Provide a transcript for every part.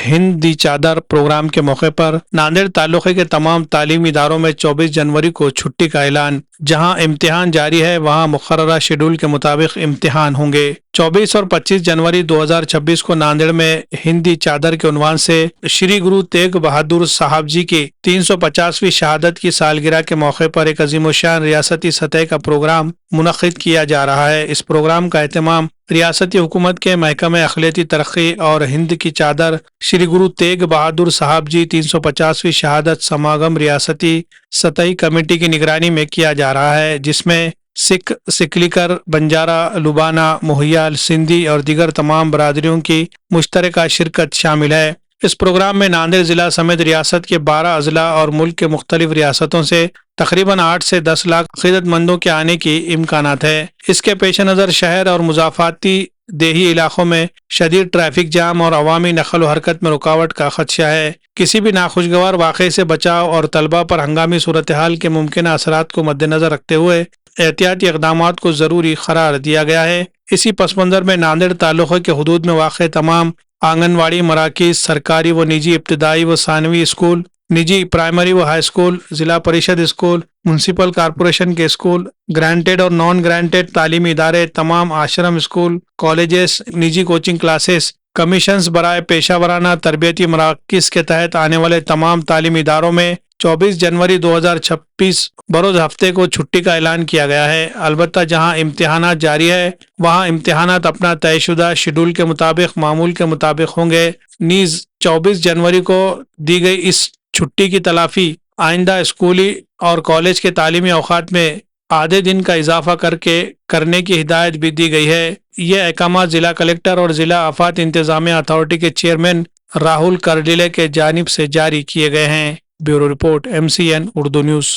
हिंद दी चादर प्रोग्राम के मौके पर नांदेड़ तालुके के तमाम तालीमी इदारों में 24 जनवरी को छुट्टी का ऐलान। जहां इम्तिहान जारी है वहां मुकर्ररा शेड्यूल के मुताबिक इम्तिहान होंगे। 24 और 25 जनवरी 2026 को नांदेड़ में हिंदी चादर के उन्वान से श्री गुरु तेग बहादुर साहब जी की 350वीं शहादत की सालगिरह के मौके पर एक अजीमशान रियासती सतह का प्रोग्राम मुनक्किद किया जा रहा है। इस प्रोग्राम का एहतमाम रियासती हुकूमत के महकमे अखिलती तरक्की और हिंद की चादर श्री गुरु तेग बहादुर साहब जी 350वीं शहादत समागम रियासती सतही कमेटी की निगरानी में किया जा रहा है, जिसमें सिख, सिकलीकर, बंजारा, लुबाना, मोहियाल, सिंधी और दीगर तमाम बरादरियों की मुश्तरका शिरकत शामिल है। इस प्रोग्राम में नांदेड़ जिला समेत रियासत के 12 अजला और मुल्क के मुख्तलिफ रियासतों से तकरीबन 8 से 10 लाख अकीदतमंदों के आने की इम्कानात है। इसके पेश नज़र शहर और मुजाफाती देही इलाकों में शदीद ट्रैफिक जाम और अवामी नकल व हरकत में रुकावट का खदशा है। किसी भी नाखुशगवार वाक़े से बचाव और तलबा पर हंगामी सूरत हाल के मुमकिन असरात को मद्देनजर रखते हुए एहतियाती इक़दामात को ज़रूरी करार दिया गया है। इसी पस मंज़र में नांदेड़ तालुक़े के हुदूद में वाक़ तमाम आंगनवाड़ी मराकिज़, सरकारी व निजी इब्तदाई व सानवी स्कूल, निजी प्राइमरी व हाई स्कूल, जिला परिषद स्कूल, म्यूनसिपल कॉरपोरेशन के स्कूल, ग्रांटेड और नॉन ग्रांटेड तालीमी इदारे, तमाम आश्रम स्कूल, कॉलेजेस, निजी कोचिंग क्लासेस, कमीशंस बराए पेशा वराना तरबियती मराकिज़ के तहत आने वाले तमाम तालीमी इदारों में 24 जनवरी 2026 बरोज हफ्ते को छुट्टी का ऐलान किया गया है। अलबत्ता जहां इम्तिहानात जारी है वहां इम्तिहानात अपना तयशुदा शेड्यूल के मुताबिक मामूल के मुताबिक होंगे। नीज 24 जनवरी को दी गई इस छुट्टी की तलाफी आइंदा स्कूली और कॉलेज के तालीमी औकात में आधे दिन का इजाफा करने की हिदायत भी दी गई है। ये अहकाम जिला कलेक्टर और जिला आफात इंतजामिया अथॉरिटी के चेयरमैन राहुल करडिले के जानिब से जारी किए गए हैं। Bureau report MCN Urdu news.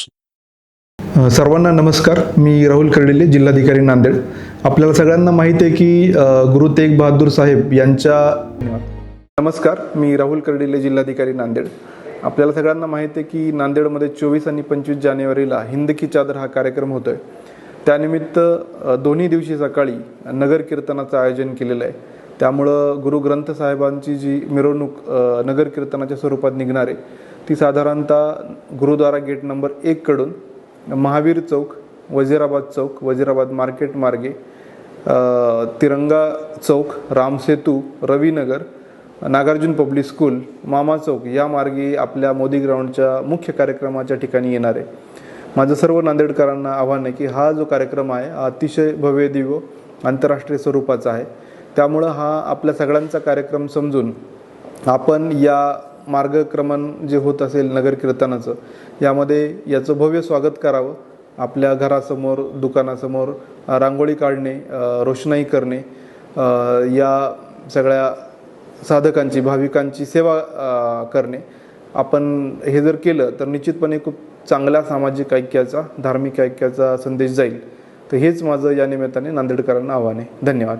सर्वांना नमस्कार, मी राहुल कर्डिले, जिल्हाधिकारी नांदेड। आपल्याला सगळ्यांना माहिती आहे की गुरु तेग बहादूर साहेब यांच्या नमस्कार, मी राहुल कर्डिले, जिल्हाधिकारी नांदेड। आपल्याला सगळ्यांना माहिती आहे की नांदेडमध्ये 24 आणि 25 जानेवारीला हिंद की चादर हा कार्यक्रम होतोय। त्यानिमित्त दोन्ही दिवशी सकाळी नगर कीर्तनाचं आयोजन केलेलं आहे। त्यामुळं गुरु ग्रंथ साहेबांची जी मिरवणूक नगर कीर्तनाच्या स्वरूपात निघणार आहे ती साधारणतः गुरुद्वारा गेट नंबर 1 कडून महावीर चौक, वजीराबाद चौक, वजीराबाद मार्केट मार्गे तिरंगा चौक, रामसेतू, रविनगर, नागार्जुन पब्लिक स्कूल, मामा चौक या मार्गे आपल्या मोदी ग्राउंडच्या मुख्य कार्यक्रमाच्या ठिकाणी येणार आहे। माझं सर्व नांदेडकरांना आव्हान आहे की हा जो कार्यक्रम आहे अतिशय भव्य दिव्य आंतरराष्ट्रीय स्वरूपाचा आहे। त्यामुळे हा आपल्या सगळ्यांचा कार्यक्रम समजून आपण या मार्गक्रमण जे होत असेल नगर कीर्तनाचं यामध्ये याचं भव्य स्वागत करावं। आपल्या घरासमोर, दुकानासमोर रांगोळी काढणे, रोषणाई करणे, या सगळ्या साधकांची, भाविकांची सेवा करणे, आपण हे जर केलं तर निश्चितपणे खूप चांगल्या सामाजिक ऐक्याचा, धार्मिक ऐक्याचा संदेश जाईल। तर हेच माझं या निमित्ताने नांदेडकरांना आव्हान आहे। धन्यवाद।